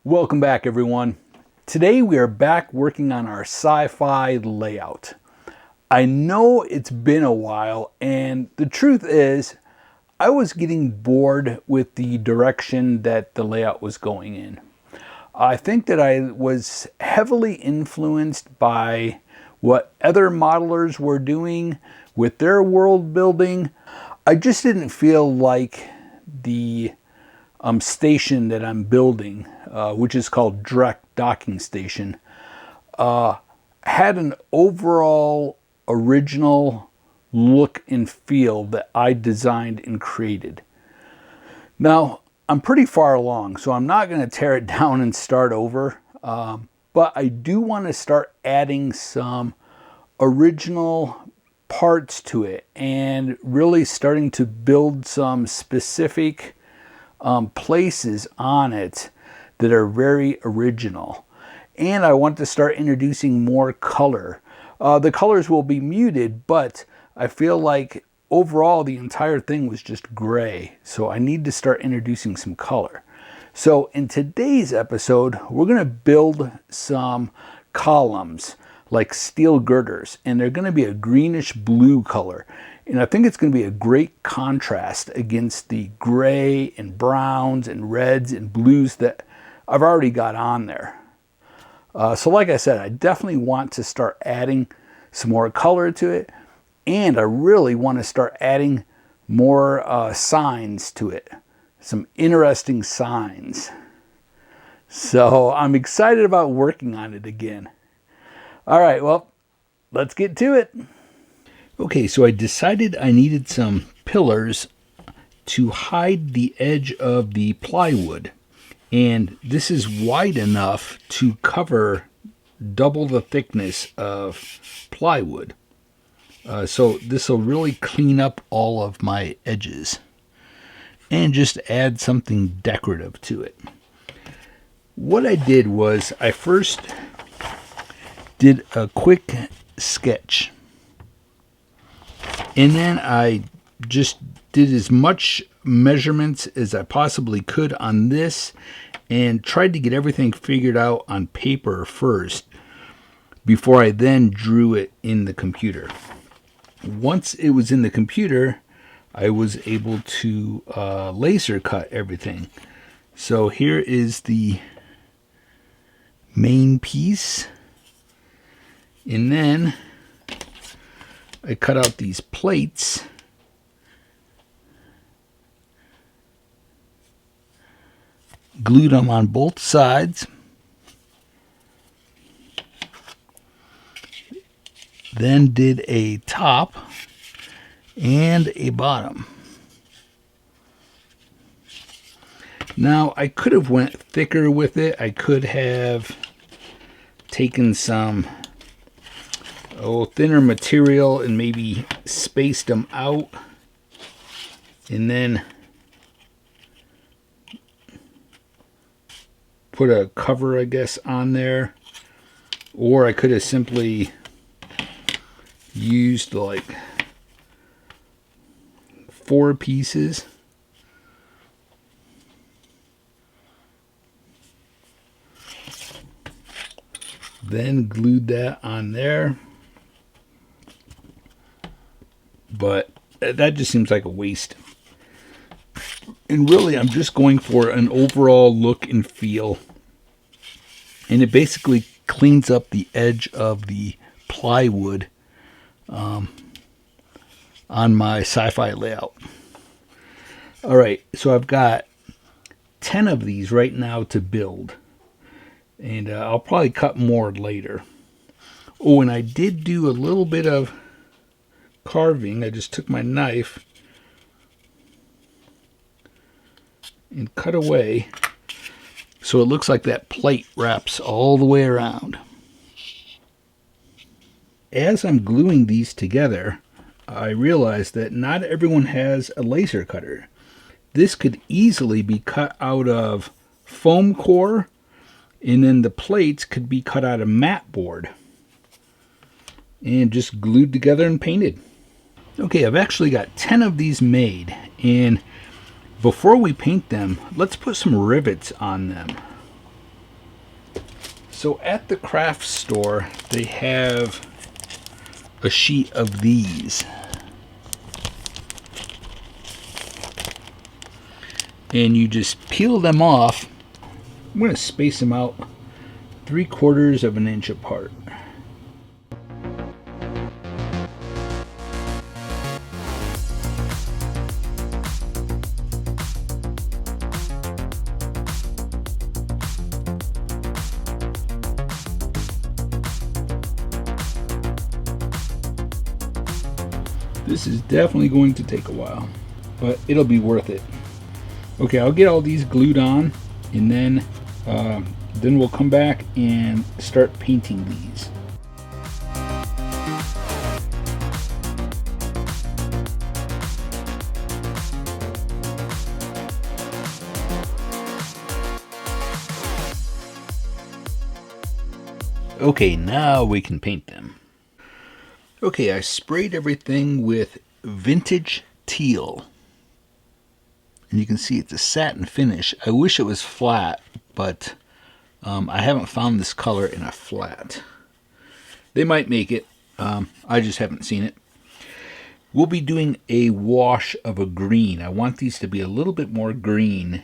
Welcome back, everyone. Today we are back working on our sci-fi layout. I know it's been a while, and the truth is I was getting bored with the direction that the layout was going in. I think that I was heavily influenced by what other modelers were doing with their world building. I just didn't feel like the station that I'm building, which is called Direct Docking Station, had an overall original look and feel that I designed and created. Now, I'm pretty far along, so I'm not going to tear it down and start over, but I do want to start adding some original parts to it and really starting to build some specific places on it that are very original. And I want to start introducing more color. The colors will be muted, but I feel like overall the entire thing was just gray. So I need to start introducing some color. So in today's episode, we're going to build some columns like steel girders, and they're going to be a greenish blue color. And I think it's going to be a great contrast against the gray and browns and reds and blues that I've already got on there. So like I said, I definitely want to start adding some more color to it. And I really want to start adding more signs to it. Some interesting signs. So I'm excited about working on it again. All right, well, let's get to it. Okay, so I decided I needed some pillars to hide the edge of the plywood. And this is wide enough to cover double the thickness of plywood. So this will really clean up all of my edges and just add something decorative to it. What I did was I first did a quick sketch. And then I just did as much measurements as I possibly could on this and tried to get everything figured out on paper first before I then drew it in the computer. Once it was in the computer, I was able to laser cut everything. So here is the main piece. And then I cut out these plates. Glued them on both sides. Then did a top and a bottom. Now I could have went thicker with it. I could have taken some thinner material and maybe spaced them out, and then put a cover, I guess, on there. Or I could have simply used like 4 pieces. Then glued that on there. But that just seems like a waste. And really, I'm just going for an overall look and feel. And it basically cleans up the edge of the plywood on my sci-fi layout. All right, so I've got 10 of these right now to build. And I'll probably cut more later. Oh, and I did do a little bit of carving. I just took my knife and cut away so it looks like that plate wraps all the way around. As I'm gluing these together, I realized that not everyone has a laser cutter. This could easily be cut out of foam core, and then the plates could be cut out of mat board and just glued together and painted. Okay, I've actually got 10 of these made, and before we paint them, let's put some rivets on them. So at the craft store, they have a sheet of these. And you just peel them off. I'm going to space them out 3/4 of an inch apart. This is definitely going to take a while, but it'll be worth it. Okay, I'll get all these glued on, and then we'll come back and start painting these. Okay, now we can paint them. Okay, I sprayed everything with vintage teal. And you can see it's a satin finish. I wish it was flat, but I haven't found this color in a flat. They might make it. I just haven't seen it. We'll be doing a wash of a green. I want these to be a little bit more green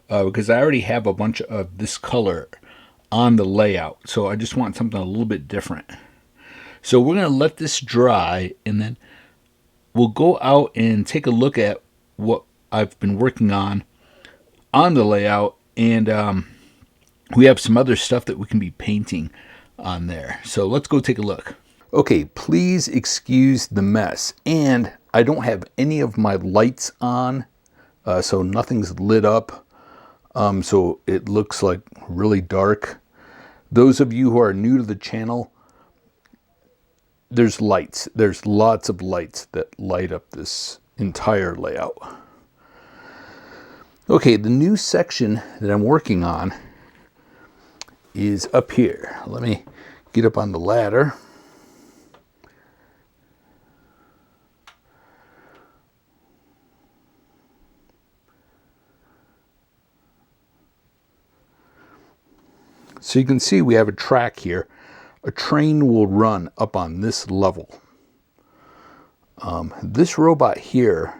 because I already have a bunch of this color on the layout. So I just want something a little bit different. So we're going to let this dry, and then we'll go out and take a look at what I've been working on the layout, and we have some other stuff that we can be painting on there. So let's go take a look. Okay, please excuse the mess. And I don't have any of my lights on, so nothing's lit up. So it looks like really dark. Those of you who are new to the channel, there's lights. There's lots of lights that light up this entire layout. Okay, the new section that I'm working on is up here. Let me get up on the ladder. So you can see we have a track here. A train will run up on this level. This robot here,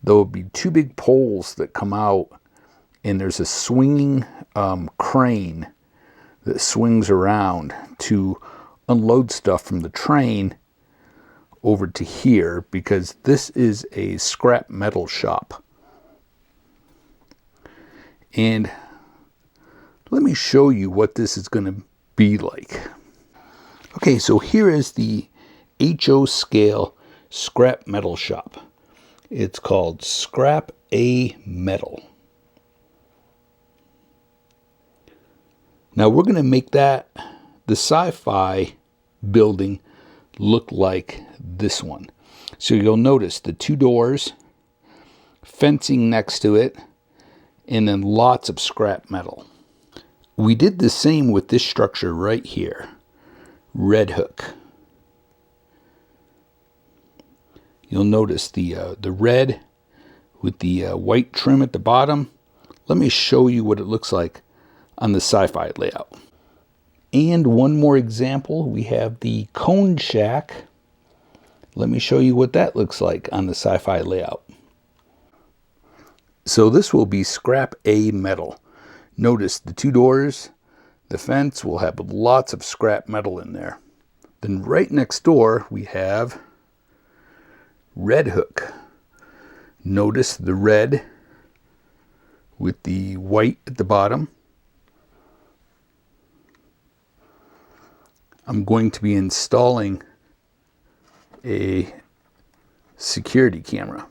there will be two big poles that come out, and there's a swinging crane that swings around to unload stuff from the train over to here, because this is a scrap metal shop. And let me show you what this is going to be like. Okay, so here is the HO scale scrap metal shop. It's called Scrap A Metal. Now we're going to make that, the sci-fi building, look like this one. So you'll notice the two doors, fencing next to it, and then lots of scrap metal. We did the same with this structure right here, Red Hook. You'll notice the red with the white trim at the bottom. Let me show you what it looks like on the sci-fi layout. And one more example, we have the Cone Shack. Let me show you what that looks like on the sci-fi layout. So this will be Scrap A Metal. Notice the two doors, the fence will have lots of scrap metal in there. Then right next door we have Red Hook. Notice the red with the white at the bottom. I'm going to be installing a security camera.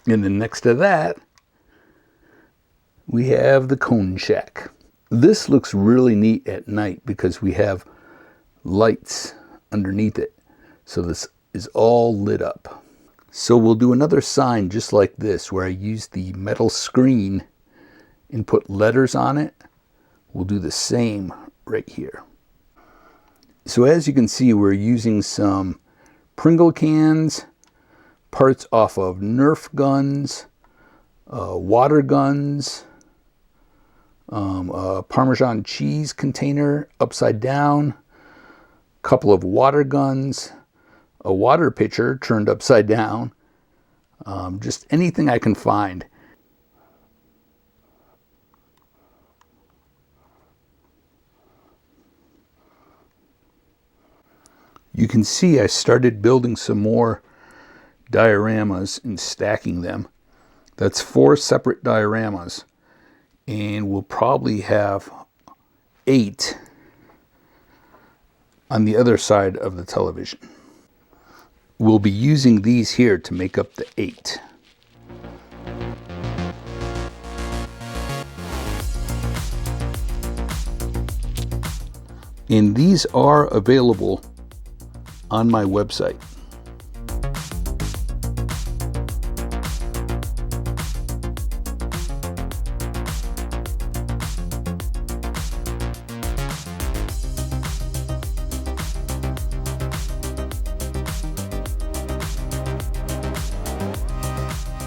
And then next to that, we have the Cone Shack. This looks really neat at night because we have lights underneath it. So this is all lit up. So we'll do another sign just like this, where I use the metal screen and put letters on it. We'll do the same right here. So as you can see, we're using some Pringle cans, parts off of Nerf guns, water guns, a Parmesan cheese container upside down, a couple of water guns, a water pitcher turned upside down, just anything I can find. You can see I started building some more dioramas and stacking them. That's 4 separate dioramas, and we'll probably have 8 on the other side of the television. We'll be using these here to make up the 8. And these are available on my website.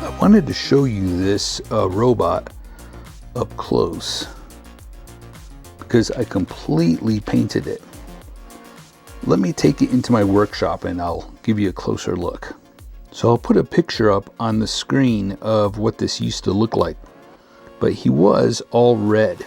I wanted to show you this robot up close because I completely painted it. Let me take it into my workshop and I'll give you a closer look. So I'll put a picture up on the screen of what this used to look like, but he was all red.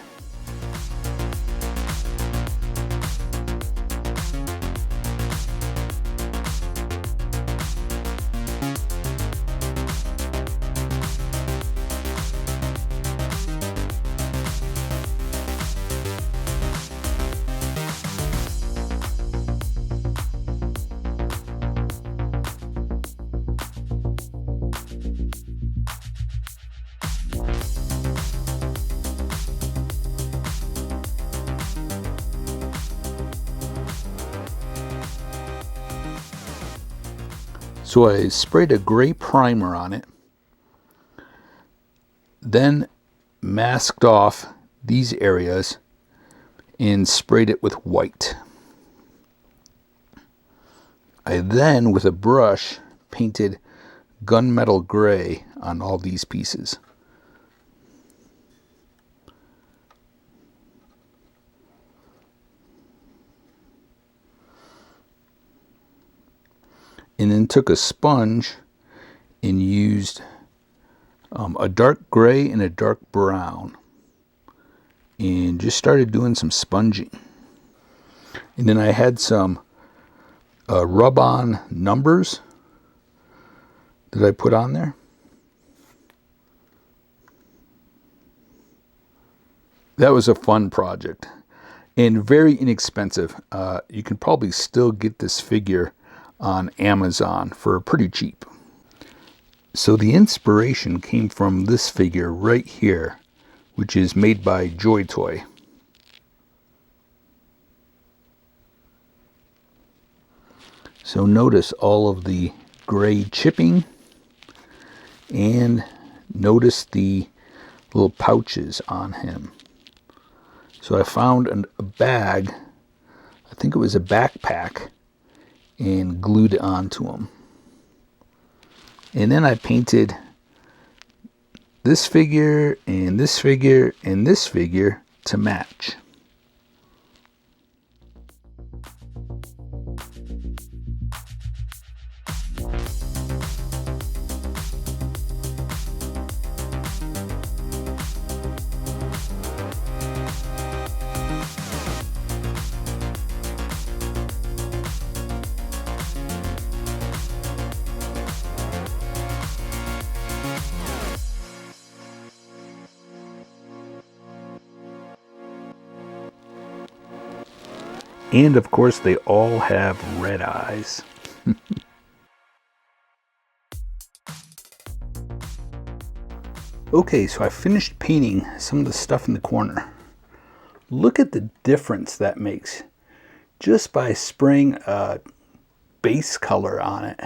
So I sprayed a gray primer on it, then masked off these areas and sprayed it with white. I then, with a brush, painted gunmetal gray on all these pieces. And then took a sponge and used a dark gray and a dark brown and just started doing some sponging. And then I had some rub-on numbers that I put on there. That was a fun project and very inexpensive. You can probably still get this figure on Amazon for pretty cheap. So the inspiration came from this figure right here, which is made by Joy Toy. So notice all of the gray chipping and notice the little pouches on him. So I found a bag, I think it was a backpack, and glued it onto them. And then I painted this figure and this figure and this figure to match. And of course, they all have red eyes. Okay, so I finished painting some of the stuff in the corner. Look at the difference that makes just by spraying a base color on it.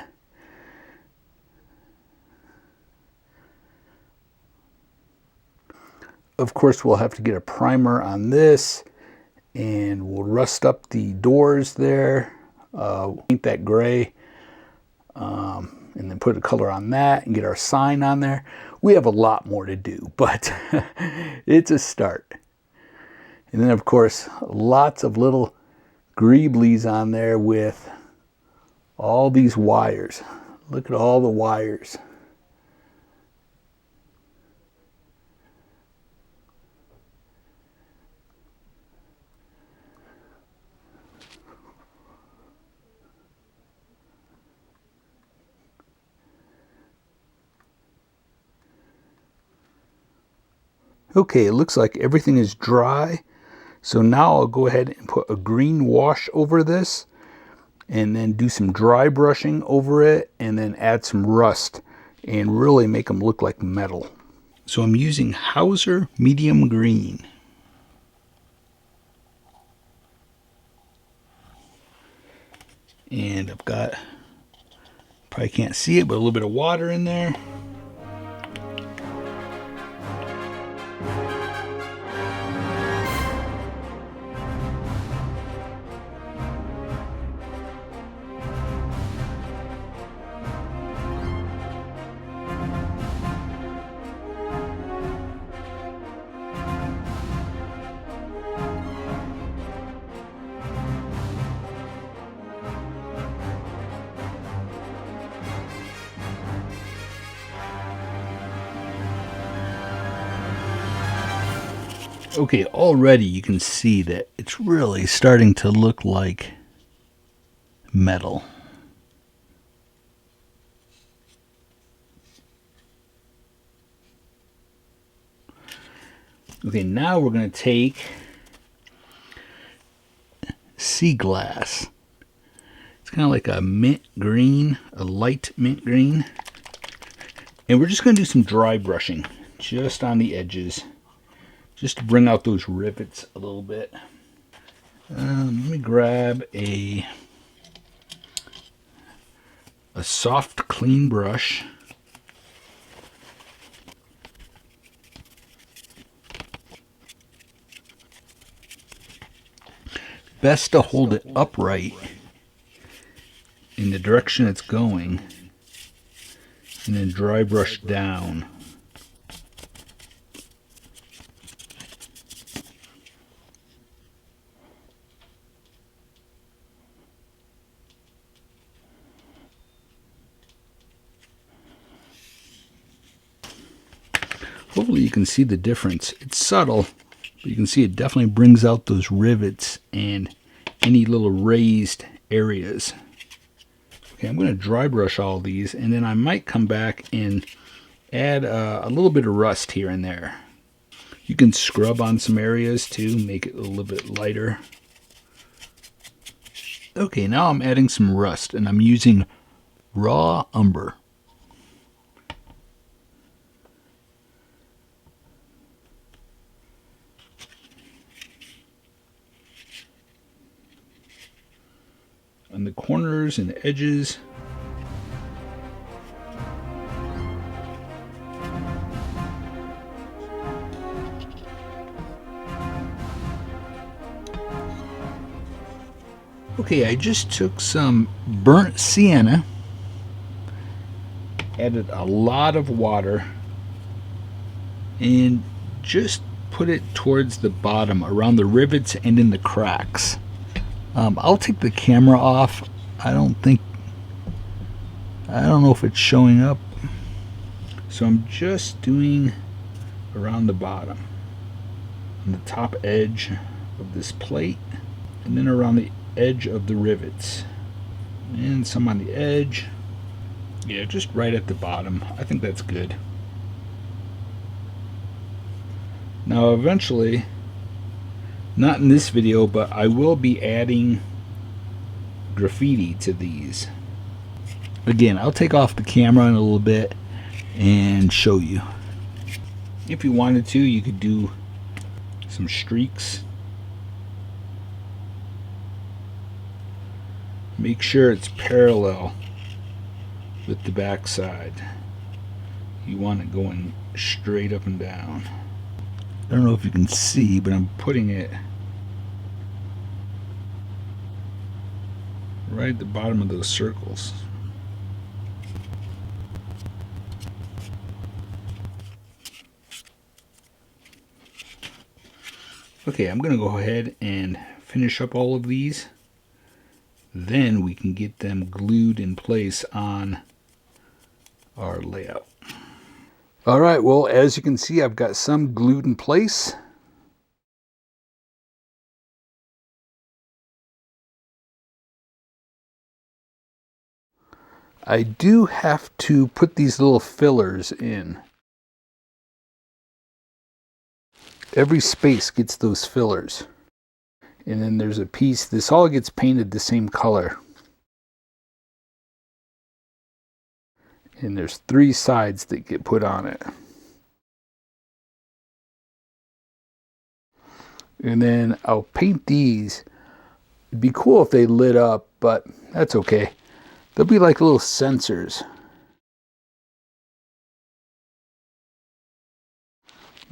Of course, we'll have to get a primer on this, and we'll rust up the doors there, paint that gray. and then put a color on that and get our sign on there. We have a lot more to do, but it's a start. And then of course, lots of little greeblies on there with all these wires. Look at all the wires. Okay, it looks like everything is dry. So now I'll go ahead and put a green wash over this and then do some dry brushing over it and then add some rust and really make them look like metal. So I'm using Hauser medium green. And I've got, probably can't see it, but a little bit of water in there. Okay, already you can see that it's really starting to look like metal. Okay, now we're going to take sea glass. It's kind of like a mint green, a light mint green. And we're just going to do some dry brushing just on the edges, just to bring out those rivets a little bit. Let me grab a soft, clean brush. Best to hold it upright in the direction it's going, and then dry brush down. Hopefully you can see the difference. It's subtle, but you can see it definitely brings out those rivets and any little raised areas. Okay, I'm going to dry brush all these, and then I might come back and add a little bit of rust here and there. You can scrub on some areas too, make it a little bit lighter. Okay, now I'm adding some rust, and I'm using raw umber. On the corners and the edges. Okay, I just took some burnt sienna, added a lot of water, and just put it towards the bottom, around the rivets and in the cracks. I'll take the camera off. I don't know if it's showing up. So I'm just doing around the bottom, on the top edge of this plate, and then around the edge of the rivets, and some on the edge. Yeah, just right at the bottom. I think that's good. Now eventually, not in this video, but I will be adding graffiti to these. Again, I'll take off the camera in a little bit and show you. If you wanted to, you could do some streaks. Make sure it's parallel with the back side. You want it going straight up and down. I don't know if you can see, but I'm putting it right at the bottom of those circles. Okay, I'm going to go ahead and finish up all of these. Then we can get them glued in place on our layout. All right, well, as you can see, I've got some glued in place. I do have to put these little fillers in. Every space gets those fillers. And then there's a piece, this all gets painted the same color. And there's 3 sides that get put on it. And then I'll paint these. It'd be cool if they lit up, but that's okay. They'll be like little sensors.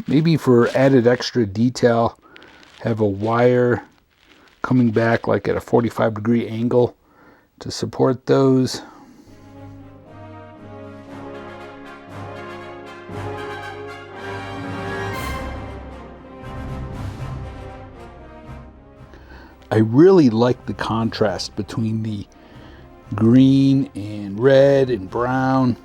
Maybe for added extra detail, have a wire coming back like at a 45-degree angle to support those. I really like the contrast between the green and red and brown.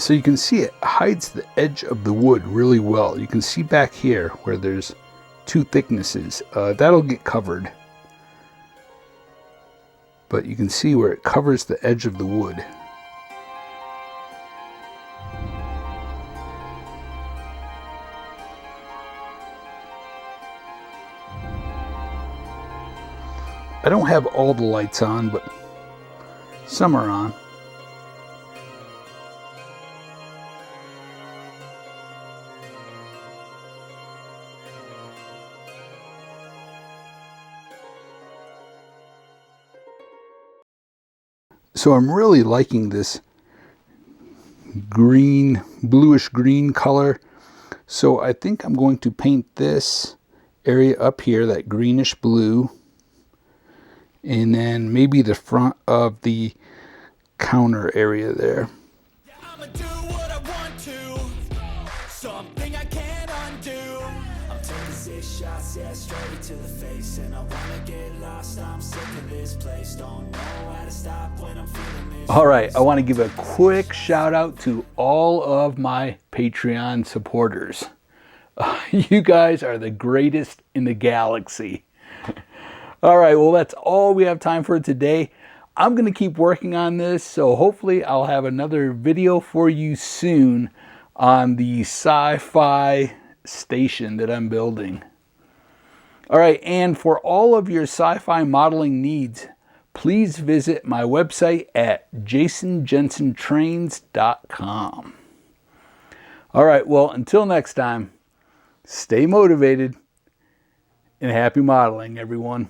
So you can see it hides the edge of the wood really well. You can see back here where there's 2 thicknesses. That'll get covered. But you can see where it covers the edge of the wood. I don't have all the lights on, but some are on. So I'm really liking this green, bluish green color. So I think I'm going to paint this area up here, that greenish blue. And then maybe the front of the counter area there. Yeah, I'ma do what I want to. Something I can't undo. I'm taking 6 shots, yeah, straight to the face. And I wanna get lost, I'm sick of this place. Don't know how to stop when I'm feeling this. All right, I want to give a quick shout out to all of my Patreon supporters. You guys are the greatest in the galaxy. All right, well, that's all we have time for today. I'm going to keep working on this, so hopefully I'll have another video for you soon on the sci-fi station that I'm building. All right, and for all of your sci-fi modeling needs, please visit my website at jasonjensentrains.com. All right, well, until next time, stay motivated and happy modeling, everyone.